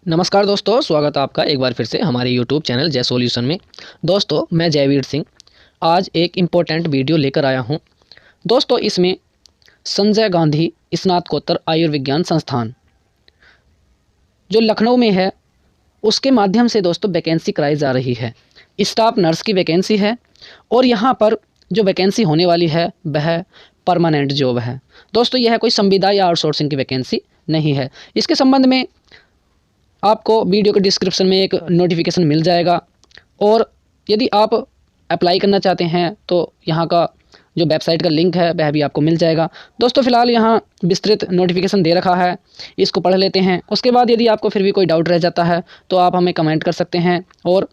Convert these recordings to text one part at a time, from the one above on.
नमस्कार दोस्तों, स्वागत है आपका एक बार फिर से हमारे YouTube चैनल जय सॉल्यूशन में। दोस्तों, मैं जयवीर सिंह आज एक इम्पोर्टेंट वीडियो लेकर आया हूं। दोस्तों, इसमें संजय गांधी स्नातकोत्तर आयुर्विज्ञान संस्थान जो लखनऊ में है, उसके माध्यम से दोस्तों वैकेंसी कराई जा रही है। स्टाफ नर्स की वैकेंसी है और यहाँ पर जो वैकेंसी होने वाली है वह परमानेंट जॉब है। दोस्तों, यह कोई संविदा या आउटसोर्सिंग की वैकेंसी नहीं है। इसके संबंध में आपको वीडियो के डिस्क्रिप्शन में एक नोटिफिकेशन मिल जाएगा और यदि आप अप्लाई करना चाहते हैं तो यहाँ का जो वेबसाइट का लिंक है वह भी आपको मिल जाएगा। दोस्तों, फिलहाल यहाँ विस्तृत नोटिफिकेशन दे रखा है, इसको पढ़ लेते हैं। उसके बाद यदि आपको फिर भी कोई डाउट रह जाता है तो आप हमें कमेंट कर सकते हैं और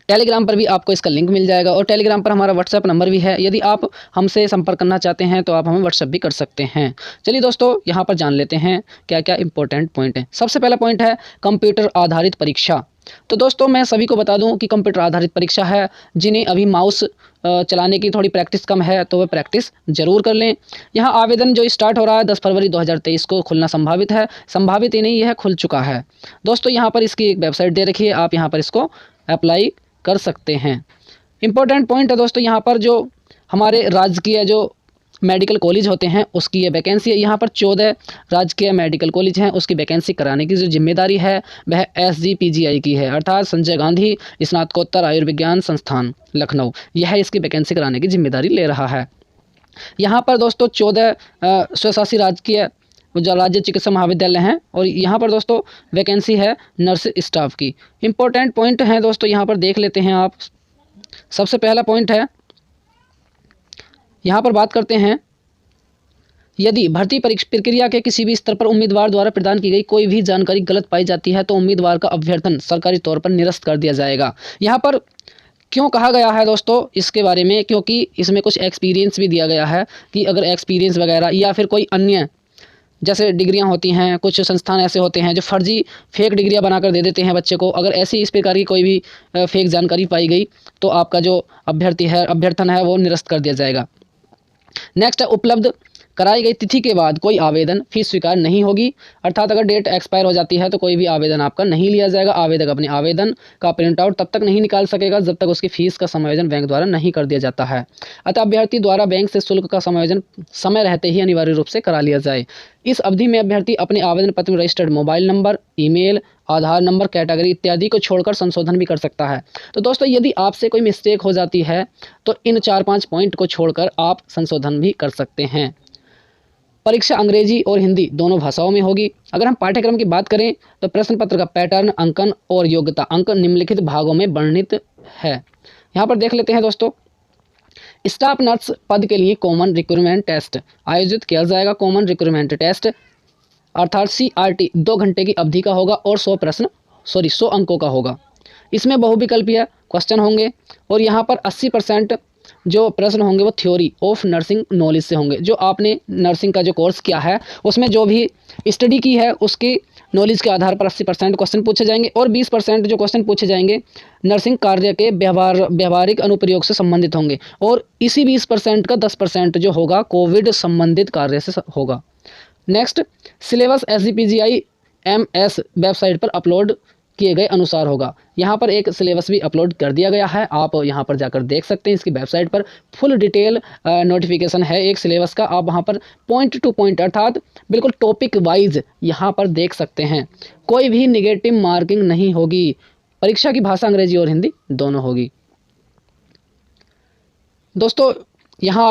टेलीग्राम पर भी आपको इसका लिंक मिल जाएगा और टेलीग्राम पर हमारा व्हाट्सएप नंबर भी है। यदि आप हमसे संपर्क करना चाहते हैं तो आप हमें व्हाट्सएप भी कर सकते हैं। चलिए दोस्तों, यहाँ पर जान लेते हैं क्या क्या इंपॉर्टेंट पॉइंट है। सबसे पहला पॉइंट है कंप्यूटर आधारित परीक्षा। तो दोस्तों, मैं सभी को बता दूं कि कंप्यूटर आधारित परीक्षा है। जिन्हें अभी माउस चलाने की थोड़ी प्रैक्टिस कम है तो वह प्रैक्टिस जरूर कर लें। यहाँ आवेदन जो स्टार्ट हो रहा है 10 फरवरी 2023 को खुलना संभावित है। संभावित ही नहीं, यह खुल चुका है। दोस्तों, यहाँ पर इसकी एक वेबसाइट दे रखी है, आप यहाँ पर इसको अप्लाई कर सकते हैं। इम्पोर्टेंट पॉइंट है दोस्तों, यहाँ पर जो हमारे राजकीय जो मेडिकल कॉलेज होते हैं उसकी ये वैकेंसी है। यहाँ पर 14 राजकीय मेडिकल कॉलेज हैं, उसकी वैकेंसी कराने की जो जिम्मेदारी है वह SGPGI की है, अर्थात संजय गांधी स्नातकोत्तर आयुर्विज्ञान संस्थान लखनऊ, यह इसकी वैकेंसी कराने की जिम्मेदारी ले रहा है। यहाँ पर दोस्तों 14 स्वशासी राजकीय जो राज्य चिकित्सा महाविद्यालय हैं और यहाँ पर दोस्तों वैकेंसी है नर्स स्टाफ की। इम्पोर्टेंट पॉइंट हैं दोस्तों, यहाँ पर देख लेते हैं आप। सबसे पहला पॉइंट है, यहाँ पर बात करते हैं, यदि भर्ती प्रक्रिया के किसी भी स्तर पर उम्मीदवार द्वारा प्रदान की गई कोई भी जानकारी गलत पाई जाती है तो उम्मीदवार का अभ्यर्थन सरकारी तौर पर निरस्त कर दिया जाएगा। यहाँ पर क्यों कहा गया है दोस्तों इसके बारे में, क्योंकि इसमें कुछ एक्सपीरियंस भी दिया गया है कि अगर एक्सपीरियंस वगैरह या फिर कोई अन्य जैसे डिग्रियां होती हैं, कुछ संस्थान ऐसे होते हैं जो फर्जी फेक डिग्रियां बनाकर दे देते हैं बच्चे को। अगर ऐसी इस प्रकार की कोई भी फेक जानकारी पाई गई तो आपका जो अभ्यर्थन है वो निरस्त कर दिया जाएगा। नेक्स्ट है, उपलब्ध कराई गई तिथि के बाद कोई आवेदन फीस स्वीकार नहीं होगी, अर्थात अगर डेट एक्सपायर हो जाती है तो कोई भी आवेदन आपका नहीं लिया जाएगा। आवेदक अपने आवेदन का प्रिंट आउट तब तक नहीं निकाल सकेगा जब तक उसकी फीस का समायोजन बैंक द्वारा नहीं कर दिया जाता है। अतः अभ्यर्थी द्वारा बैंक से शुल्क का समायोजन समय रहते ही अनिवार्य रूप से करा लिया जाए। इस अवधि में अभ्यर्थी अपने आवेदन पत्र में रजिस्टर्ड मोबाइल नंबर, ईमेल, आधार नंबर, कैटेगरी इत्यादि को छोड़कर संशोधन भी कर सकता है। तो दोस्तों, यदि आपसे कोई मिस्टेक हो जाती है तो इन 4-5 पॉइंट को छोड़कर आप संशोधन भी कर सकते हैं। परीक्षा अंग्रेजी और हिंदी दोनों भाषाओं में होगी। अगर हम पाठ्यक्रम की बात करें तो प्रश्न पत्र का पैटर्न, अंकन और योग्यता अंक निम्नलिखित भागों में वर्णित है। यहाँ पर देख लेते हैं दोस्तों, स्टाफ नर्स पद के लिए कॉमन रिक्रूटमेंट टेस्ट आयोजित किया जाएगा। कॉमन रिक्रूटमेंट टेस्ट अर्थात CRT 2 घंटे की अवधि का होगा और 100 अंकों का होगा। इसमें बहुविकल्पीय क्वेश्चन होंगे और यहाँ पर 80% जो प्रश्न होंगे वो थ्योरी ऑफ नर्सिंग नॉलेज से होंगे। जो आपने नर्सिंग का जो कोर्स किया है उसमें जो भी स्टडी की है उसकी नॉलेज के आधार पर 80% क्वेश्चन पूछे जाएंगे और 20% जो क्वेश्चन पूछे जाएंगे नर्सिंग कार्य के व्यवहारिक अनुप्रयोग से संबंधित होंगे और इसी 20% का 10% जो होगा कोविड संबंधित कार्य से होगा। Next, syllabus SGPGI MS website पर अपलोड किए गए अनुसार होगा। यहाँ पर एक सिलेबस भी अपलोड कर दिया गया है, आप यहाँ पर जाकर देख सकते हैं। इसकी वेबसाइट पर फुल डिटेल नोटिफिकेशन है एक सिलेबस का। आप वहाँ पर पॉइंट टू पॉइंट अर्थात बिल्कुल टॉपिक वाइज यहाँ पर देख सकते हैं। कोई भी निगेटिव मार्किंग नहीं होगी। परीक्षा की भाषा अंग्रेजी और हिंदी दोनों होगी। दोस्तों, यहाँ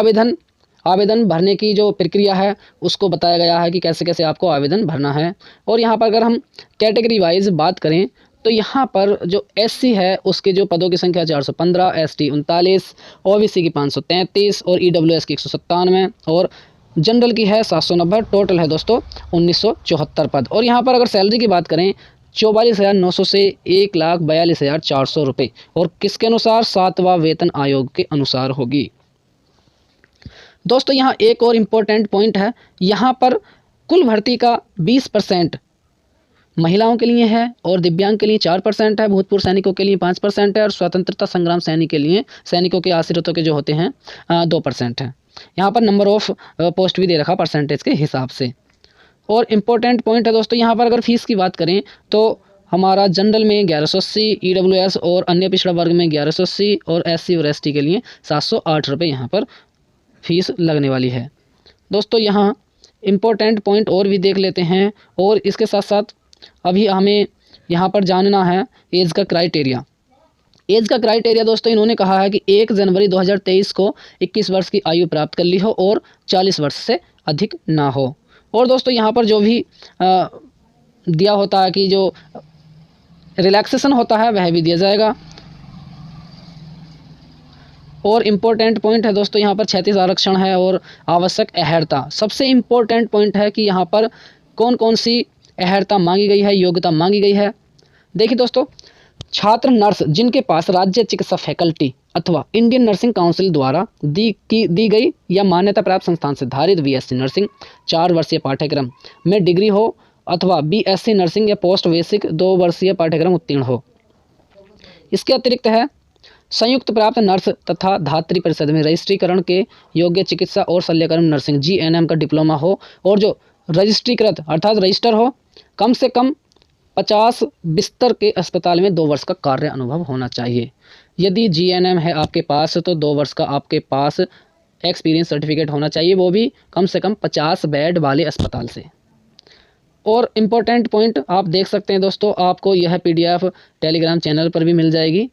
आवेदन भरने की जो प्रक्रिया है उसको बताया गया है कि कैसे कैसे आपको आवेदन भरना है। और यहाँ पर अगर हम कैटेगरी वाइज बात करें तो यहाँ पर जो SC है उसके जो पदों की संख्या 415, ST 39, OBC की 533 और EWS की 197 और जनरल की है 790। टोटल है दोस्तों 1974 पद। और यहाँ पर अगर सैलरी की बात करें 44,900 से 1,42,400 रुपये और किसके अनुसार, 7वां वेतन आयोग के अनुसार होगी। दोस्तों, यहाँ एक और इम्पोर्टेंट पॉइंट है, यहाँ पर कुल भर्ती का 20% महिलाओं के लिए है और दिव्यांग के लिए 4% है, भूतपूर्व सैनिकों के लिए 5% है और स्वतंत्रता संग्राम सैनिकों के आश्रितों के जो होते हैं 2% है। यहाँ पर नंबर ऑफ पोस्ट भी दे रखा परसेंटेज के हिसाब से। और इम्पोर्टेंट पॉइंट है दोस्तों, यहाँ पर अगर फीस की बात करें तो हमारा जनरल में 1180, EWS और अन्य पिछड़ा वर्ग में 1180 और SC और ST के लिए 708 रुपये यहाँ पर फीस लगने वाली है। दोस्तों यहाँ इम्पोर्टेंट पॉइंट और भी देख लेते हैं, और इसके साथ साथ अभी हमें यहाँ पर जानना है एज का क्राइटेरिया। एज का क्राइटेरिया दोस्तों इन्होंने कहा है कि 1 जनवरी 2023 को 21 वर्ष की आयु प्राप्त कर ली हो और 40 वर्ष से अधिक ना हो। और दोस्तों यहाँ पर जो भी दिया होता है कि जो रिलैक्सेशन होता है वह भी दिया जाएगा। और इम्पोर्टेंट पॉइंट है दोस्तों यहाँ पर 36 आरक्षण है और आवश्यक अहर्ता। सबसे इम्पोर्टेंट पॉइंट है कि यहाँ पर कौन कौन सी अहर्ता मांगी गई है, योग्यता मांगी गई है। देखिए दोस्तों, छात्र नर्स जिनके पास राज्य चिकित्सा फैकल्टी अथवा इंडियन नर्सिंग काउंसिल द्वारा दी गई या मान्यता प्राप्त संस्थान से धारित BSc नर्सिंग 4 वर्षीय पाठ्यक्रम में डिग्री हो अथवा BSc नर्सिंग या पोस्ट बेसिक 2 वर्षीय पाठ्यक्रम उत्तीर्ण हो। इसके अतिरिक्त है संयुक्त प्राप्त नर्स तथा धात्री परिषद में रजिस्ट्रीकरण के योग्य चिकित्सा और शल्यकर्म नर्सिंग GNM का डिप्लोमा हो, और जो रजिस्ट्रीकृत अर्थात रजिस्टर हो, कम से कम 50 बिस्तर के अस्पताल में 2 वर्ष का कार्य अनुभव होना चाहिए। यदि GNM है आपके पास तो 2 वर्ष का आपके पास एक्सपीरियंस सर्टिफिकेट होना चाहिए, वो भी कम से कम 50 बेड वाले अस्पताल से। और इम्पोर्टेंट पॉइंट आप देख सकते हैं दोस्तों, आपको यह PDF टेलीग्राम चैनल पर भी मिल जाएगी।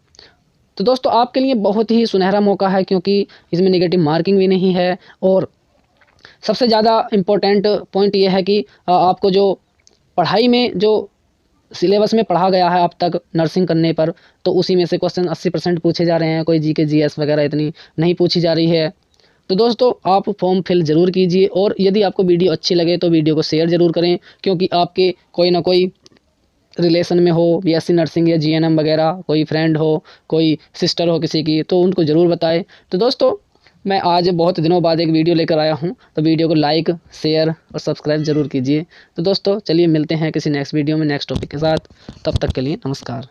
तो दोस्तों आपके लिए बहुत ही सुनहरा मौका है, क्योंकि इसमें नेगेटिव मार्किंग भी नहीं है। और सबसे ज़्यादा इम्पोर्टेंट पॉइंट ये है कि आपको जो पढ़ाई में जो सिलेबस में पढ़ा गया है अब तक नर्सिंग करने पर, तो उसी में से क्वेश्चन 80% पूछे जा रहे हैं। कोई GK GS वगैरह इतनी नहीं पूछी जा रही है। तो दोस्तों आप फॉर्म फिल ज़रूर कीजिए, और यदि आपको वीडियो अच्छी लगे तो वीडियो को शेयर ज़रूर करें, क्योंकि आपके कोई ना कोई रिलेशन में हो BSc नर्सिंग या GNM वगैरह, कोई फ्रेंड हो, कोई सिस्टर हो किसी की, तो उनको ज़रूर बताएं। तो दोस्तों मैं आज बहुत दिनों बाद एक वीडियो लेकर आया हूं, तो वीडियो को लाइक, शेयर और सब्सक्राइब ज़रूर कीजिए। तो दोस्तों चलिए मिलते हैं किसी नेक्स्ट वीडियो में नेक्स्ट टॉपिक के साथ। तब तक के लिए नमस्कार।